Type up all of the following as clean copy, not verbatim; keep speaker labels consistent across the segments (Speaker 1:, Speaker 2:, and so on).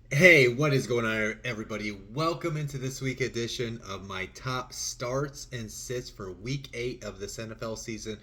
Speaker 1: Hey, what is going on, everybody? Welcome into this week edition of my top starts and sits for week 8 of this NFL season.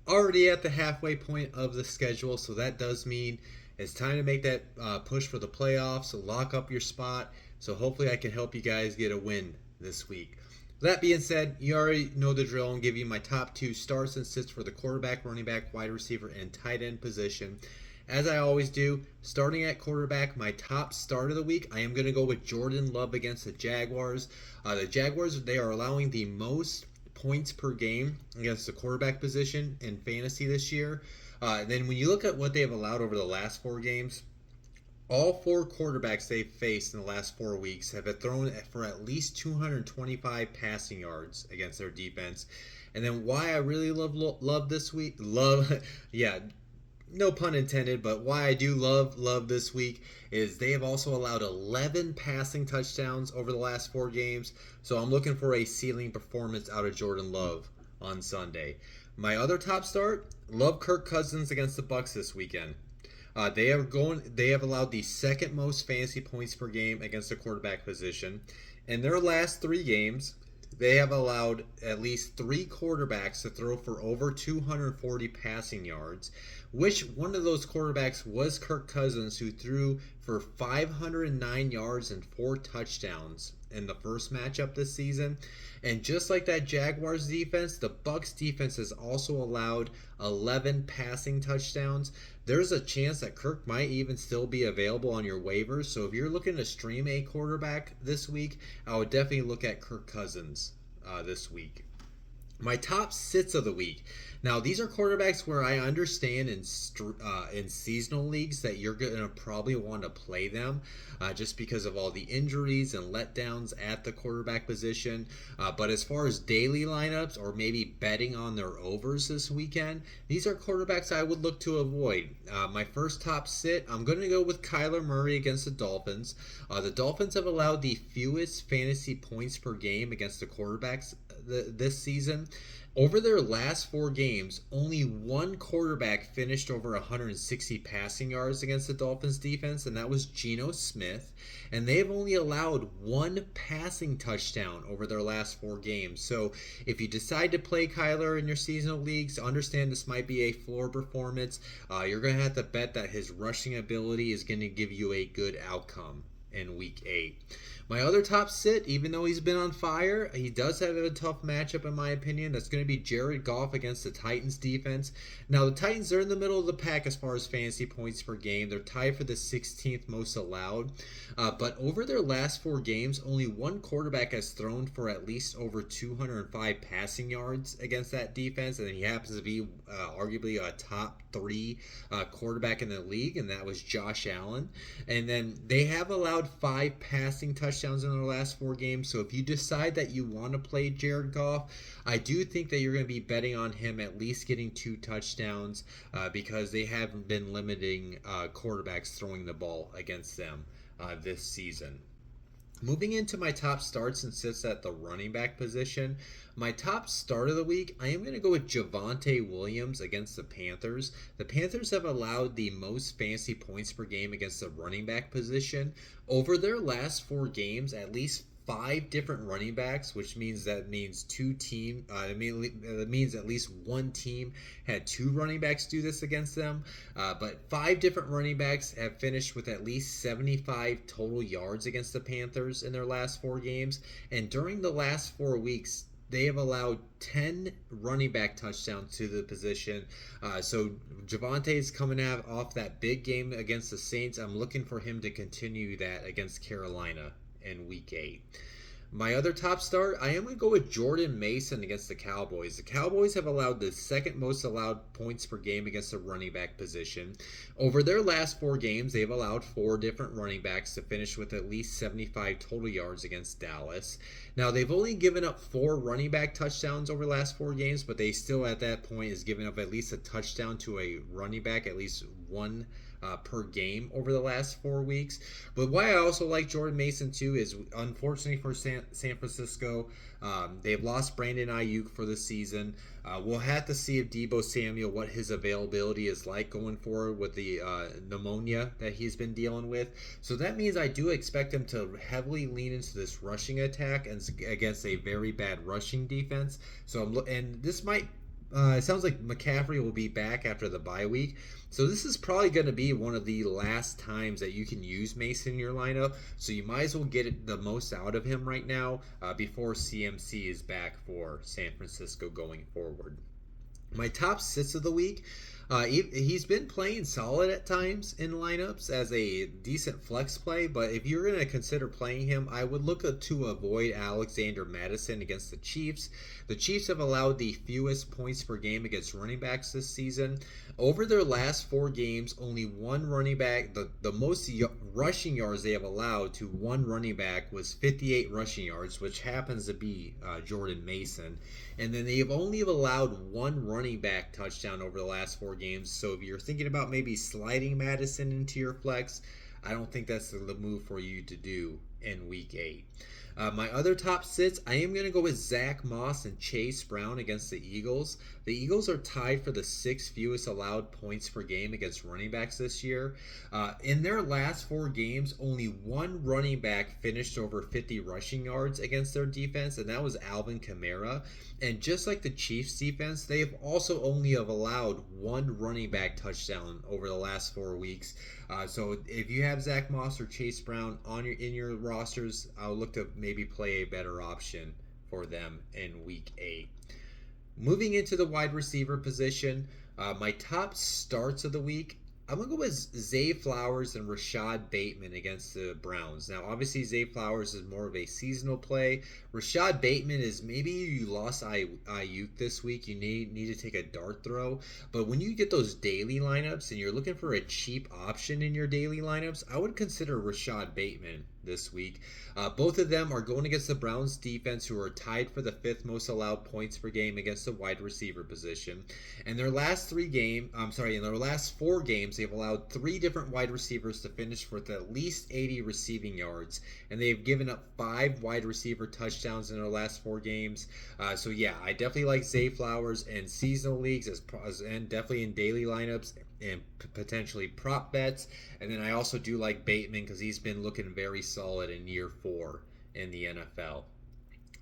Speaker 1: Already at the halfway point of the schedule, so that does mean it's time to make that push for the playoffs, so lock up your spot. So hopefully I can help you guys get a win this week. That being said, you already know the drill. I'm giving you my top 2 starts and sits for the quarterback, running back, wide receiver, and tight end position. As I always do, starting at quarterback, my top start of the week, I am going to go with Jordan Love against the Jaguars. The Jaguars, they are allowing the most points per game against the quarterback position in fantasy this year. Then when you look at what they have allowed over the last 4 games, all 4 quarterbacks they've faced in the last 4 weeks have been thrown for at least 225 passing yards against their defense. And then why I really love this week, yeah, no pun intended, but why I do love this week is they have also allowed 11 passing touchdowns over the last 4 games. So I'm looking for a ceiling performance out of Jordan Love on Sunday. My other top start, love Kirk Cousins against the Bucks this weekend. They have allowed the second most fantasy points per game against the quarterback position. In their last 3 games, they have allowed at least 3 quarterbacks to throw for over 240 passing yards, which one of those quarterbacks was Kirk Cousins, who threw for 509 yards and 4 touchdowns in the first matchup this season. And just like that Jaguars defense, the Bucks defense has also allowed 11 passing touchdowns. There's a chance that Kirk might even still be available on your waivers. So if you're looking to stream a quarterback this week, I would definitely look at Kirk Cousins this week. My top sits of the week. Now these are quarterbacks where I understand in seasonal leagues that you're gonna probably want to play them, just because of all the injuries and letdowns at the quarterback position. But as far as daily lineups or maybe betting on their overs this weekend, these are quarterbacks I would look to avoid. My first top sit, I'm going to go with Kyler Murray against the Dolphins. The Dolphins have allowed the fewest fantasy points per game against the quarterbacks this season. Over their last 4 games, only one quarterback finished over 160 passing yards against the Dolphins defense, and that was Geno Smith. And they've only allowed one passing touchdown over their last 4 games. So if you decide to play Kyler in your seasonal leagues, understand this might be a floor performance. You're going to have to bet that his rushing ability is going to give you a good outcome in week 8. My other top sit, even though he's been on fire, he does have a tough matchup in my opinion. That's going to be Jared Goff against the Titans defense. Now the Titans are in the middle of the pack as far as fantasy points per game. They're tied for the 16th most allowed. But over their last 4 games, only one quarterback has thrown for at least over 205 passing yards against that defense, and he happens to be arguably a top 3 quarterback in the league, and that was Josh Allen. And then they have allowed 5 passing touchdowns in their last 4 games. So if you decide that you want to play Jared Goff, I do think that you're going to be betting on him at least getting 2 touchdowns, because they have been limiting quarterbacks throwing the ball against them this season. Moving into my top starts and sits at the running back position, my top start of the week, I am going to go with Javonte Williams against the Panthers. The Panthers have allowed the most fantasy points per game against the running back position. Over their last 4 games, at least 5 different running backs, which means that means two team. That means at least one team had 2 running backs do this against them. But 5 different running backs have finished with at least 75 total yards against the Panthers in their last 4 games. And during the last 4 weeks, they have allowed 10 running back touchdowns to the position. So Javante is coming out off that big game against the Saints. I'm looking for him to continue that against Carolina in week 8. My other top start, I am going to go with Jordan Mason against the Cowboys. The Cowboys have allowed the second most allowed points per game against the running back position. Over their last 4 games, they've allowed 4 different running backs to finish with at least 75 total yards against Dallas. Now, they've only given up 4 running back touchdowns over the last 4 games, but they still at that point is giving up at least a touchdown to a running back at least one per game over the last 4 weeks. But why I also like Jordan Mason too is, unfortunately for San Francisco, they've lost Brandon Ayuk for the season. We'll have to see if Deebo Samuel, what his availability is like going forward with the pneumonia that he's been dealing with. So that means I do expect him to heavily lean into this rushing attack and against a very bad rushing defense. And this might it sounds like McCaffrey will be back after the bye week. So this is probably going to be one of the last times that you can use Mason in your lineup. So you might as well get the most out of him right now before CMC is back for San Francisco going forward. My top sits of the week. He's been playing solid at times in lineups as a decent flex play, but if you're going to consider playing him, I would look to avoid Alexander Mattison against the Chiefs. The Chiefs have allowed the fewest points per game against running backs this season. Over their last 4 games, only one running back, the most rushing yards they have allowed to one running back was 58 rushing yards, which happens to be Jordan Mason. And then they have only allowed one running back touchdown over the last 4 games. So if you're thinking about maybe sliding Madison into your flex, I don't think that's the move for you to do in week 8. My other top sits, I am going to go with Zach Moss and Chase Brown against the Eagles. The Eagles are tied for the 6th fewest allowed points per game against running backs this year. In their last 4 games, only one running back finished over 50 rushing yards against their defense, and that was Alvin Kamara. And just like the Chiefs defense, they have also only have allowed one running back touchdown over the last 4 weeks. So if you have Zach Moss or Chase Brown in your rosters, I'll look to maybe play a better option for them in week 8. Moving into the wide receiver position, my top starts of the week, I'm going to go with Zay Flowers and Rashad Bateman against the Browns. Now, obviously, Zay Flowers is more of a seasonal play. Rashad Bateman is, maybe you lost Ayuk this week. You need to take a dart throw. But when you get those daily lineups and you're looking for a cheap option in your daily lineups, I would consider Rashad Bateman this week. Both of them are going against the Browns defense, who are tied for the 5th most allowed points per game against the wide receiver position. In their last 4 games, they've allowed 3 different wide receivers to finish with at least 80 receiving yards, and they've given up 5 wide receiver touchdowns in their last 4 games. So yeah, I definitely like Zay Flowers in seasonal leagues and definitely in daily lineups and potentially prop bets. And then I also do like Bateman because he's been looking very solid in year 4 in the NFL.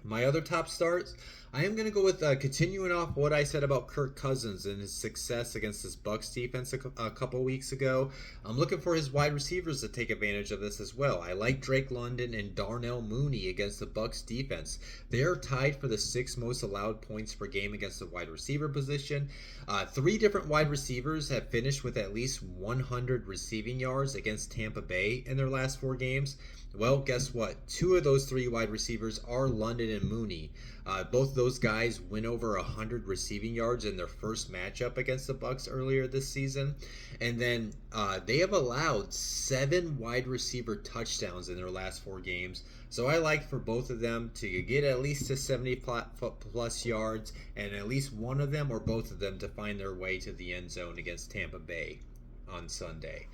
Speaker 1: My other top starts, I am going to go with continuing off what I said about Kirk Cousins and his success against this Bucs defense a couple weeks ago. I'm looking for his wide receivers to take advantage of this as well. I like Drake London and Darnell Mooney against the Bucs defense. They are tied for the 6th most allowed points per game against the wide receiver position. 3 different wide receivers have finished with at least 100 receiving yards against Tampa Bay in their last 4 games. Well, guess what? 2 of those 3 wide receivers are London and Mooney. Both those guys went over 100 receiving yards in their first matchup against the Bucs earlier this season. And then they have allowed 7 wide receiver touchdowns in their last 4 games. So I like for both of them to get at least to 70 plus yards, and at least one of them or both of them to find their way to the end zone against Tampa Bay on Sunday.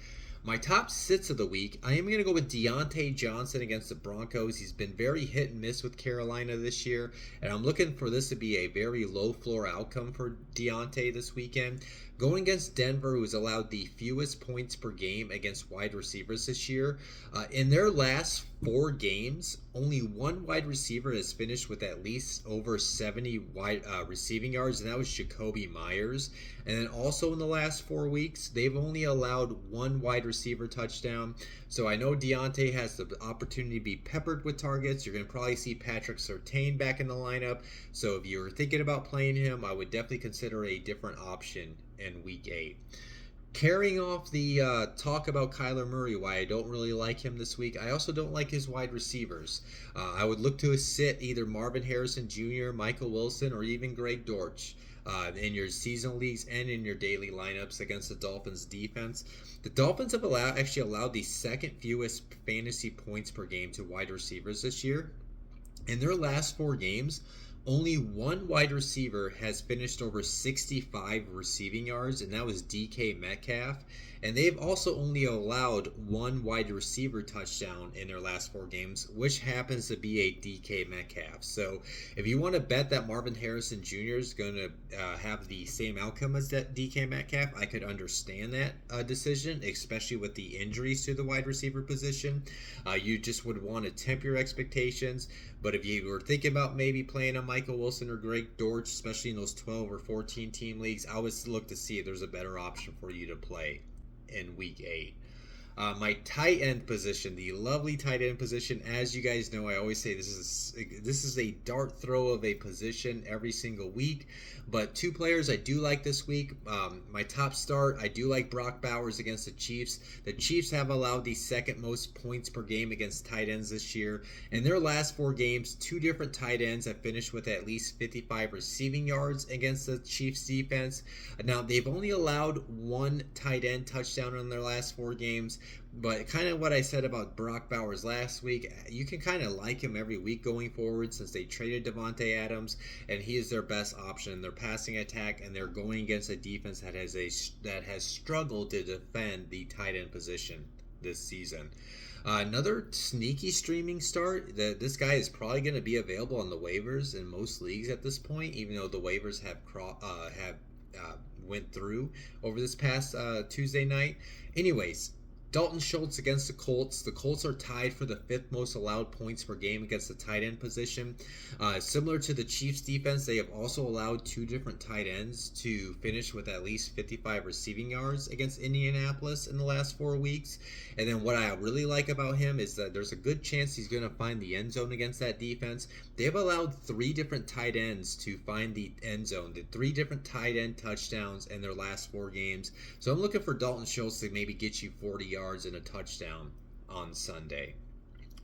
Speaker 1: My top sits of the week, I am going to go with Deontay Johnson against the Broncos. He's been very hit and miss with Carolina this year, and I'm looking for this to be a very low floor outcome for Deontay this weekend. Going against Denver, who's allowed the fewest points per game against wide receivers this year. In their last 4 games, only one wide receiver has finished with at least over 70 receiving yards, and that was Jacoby Myers. And then also in the last 4 weeks, they've only allowed 1 wide receiver touchdown. So I know Deontay has the opportunity to be peppered with targets. You're going to probably see Patrick Surtain back in the lineup. So if you're thinking about playing him, I would definitely consider a different option in week 8. Carrying off the talk about Kyler Murray, why I don't really like him this week, I also don't like his wide receivers. I would look to sit either Marvin Harrison Jr., Michael Wilson, or even Greg Dortch in your seasonal leagues and in your daily lineups against the Dolphins defense. The Dolphins have actually allowed the 2nd fewest fantasy points per game to wide receivers this year. In their last 4 games, only one wide receiver has finished over 65 receiving yards, and that was DK Metcalf. and they've also only allowed one wide receiver touchdown in their last 4 games, which happens to be a DK Metcalf. So if you want to bet that Marvin Harrison Jr. is going to have the same outcome as that DK Metcalf, I could understand that decision, especially with the injuries to the wide receiver position. You just would want to temper your expectations. But if you were thinking about maybe playing a Michael Wilson or Greg Dortch, especially in those 12 or 14 team leagues, I would look to see if there's a better option for you to play in week 8. My tight end position, the lovely tight end position, as you guys know, I always say this is a dart throw of a position every single week. But 2 players I do like this week. My top start, I do like Brock Bowers against the Chiefs. The Chiefs have allowed the second most points per game against tight ends this year. In their last 4 games, 2 different tight ends have finished with at least 55 receiving yards against the Chiefs defense. Now, they've only allowed 1 tight end touchdown in their last 4 games. But kind of what I said about Brock Bowers last week, you can kind of like him every week going forward since they traded Devontae Adams, and he is their best option in their passing attack, and they're going against a defense that has struggled to defend the tight end position this season. Another sneaky streaming start. This guy is probably going to be available on the waivers in most leagues at this point, even though the waivers have went through over this past Tuesday night. Anyways, Dalton Schultz against the Colts. The Colts are tied for the 5th most allowed points per game against the tight end position. Similar to the Chiefs defense, they have also allowed 2 different tight ends to finish with at least 55 receiving yards against Indianapolis in the last 4 weeks. And then what I really like about him is that there's a good chance he's going to find the end zone against that defense. They've allowed 3 different tight ends to find the end zone. The 3 different tight end touchdowns in their last 4 games. So I'm looking for Dalton Schultz to maybe get you 40 yards and a touchdown on Sunday.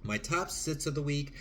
Speaker 1: My top sits of the week.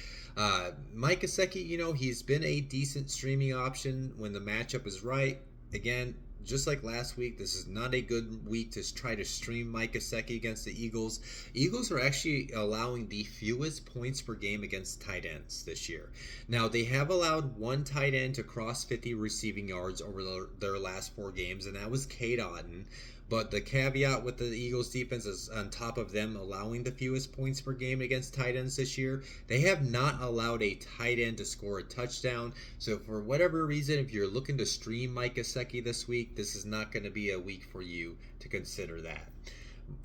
Speaker 1: Mike Gesicki, he's been a decent streaming option when the matchup is right. Again, just like last week, this is not a good week to try to stream Mike Gesicki against the Eagles. Eagles are actually allowing the fewest points per game against tight ends this year. Now, they have allowed 1 tight end to cross 50 receiving yards over their last 4 games, and that was Cade Otton. But the caveat with the Eagles defense is on top of them allowing the fewest points per game against tight ends this year, they have not allowed a tight end to score a touchdown. So for whatever reason, if you're looking to stream Mike Gesicki this week, this is not going to be a week for you to consider that.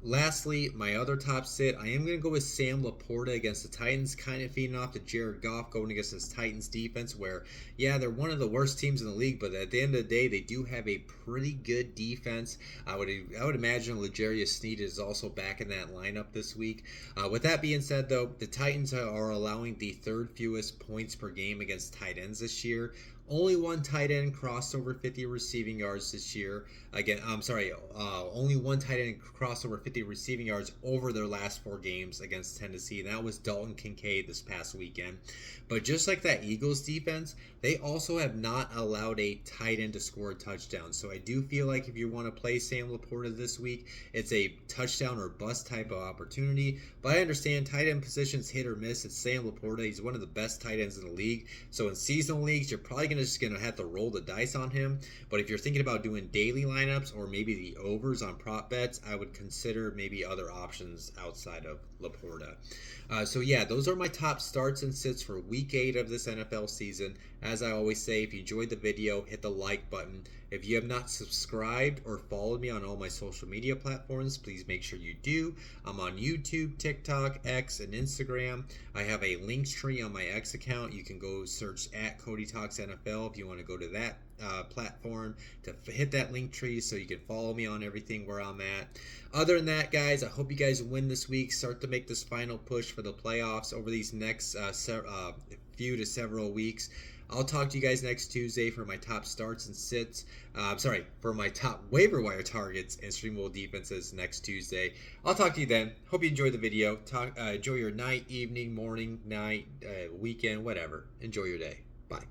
Speaker 1: Lastly, my other top sit, I am going to go with Sam Laporta against the Titans, kind of feeding off to Jared Goff going against this Titans defense where, yeah, they're one of the worst teams in the league, but at the end of the day, they do have a pretty good defense. I would imagine L'Jarius Sneed is also back in that lineup this week. With that being said, though, the Titans are allowing the 3rd fewest points per game against tight ends this year. Only 1 tight end crossed over 50 receiving yards this year. Only 1 tight end crossed over 50 receiving yards over their last 4 games against Tennessee, and that was Dalton Kincaid this past weekend. But just like that Eagles defense, they also have not allowed a tight end to score a touchdown. So I do feel like if you want to play Sam Laporta this week, it's a touchdown or bust type of opportunity. But I understand tight end positions hit or miss. It's Sam Laporta. He's one of the best tight ends in the league. So in seasonal leagues, you're probably just going to have to roll the dice on him. But if you're thinking about doing daily lineups or maybe the overs on prop bets, I would consider maybe other options outside of Laporta. So yeah, those are my top starts and sits for week 8 of this NFL season. As I always say, if you enjoyed the video, hit the like button. If you have not subscribed or followed me on all my social media platforms, please make sure you do. I'm on YouTube, TikTok, X, and Instagram. I have a link tree on my X account. You can go search at Cody Talks NFL if you want to go to that platform to hit that link tree so you can follow me on everything where I'm at. Other than that, guys, I hope you guys win this week. Start to make this final push for the playoffs over these next few to several weeks. I'll talk to you guys next Tuesday for my top starts and sits. For my top waiver wire targets and streamable defenses next Tuesday. I'll talk to you then. Hope you enjoyed the video. Enjoy your night, evening, morning, night, weekend, whatever. Enjoy your day. Bye.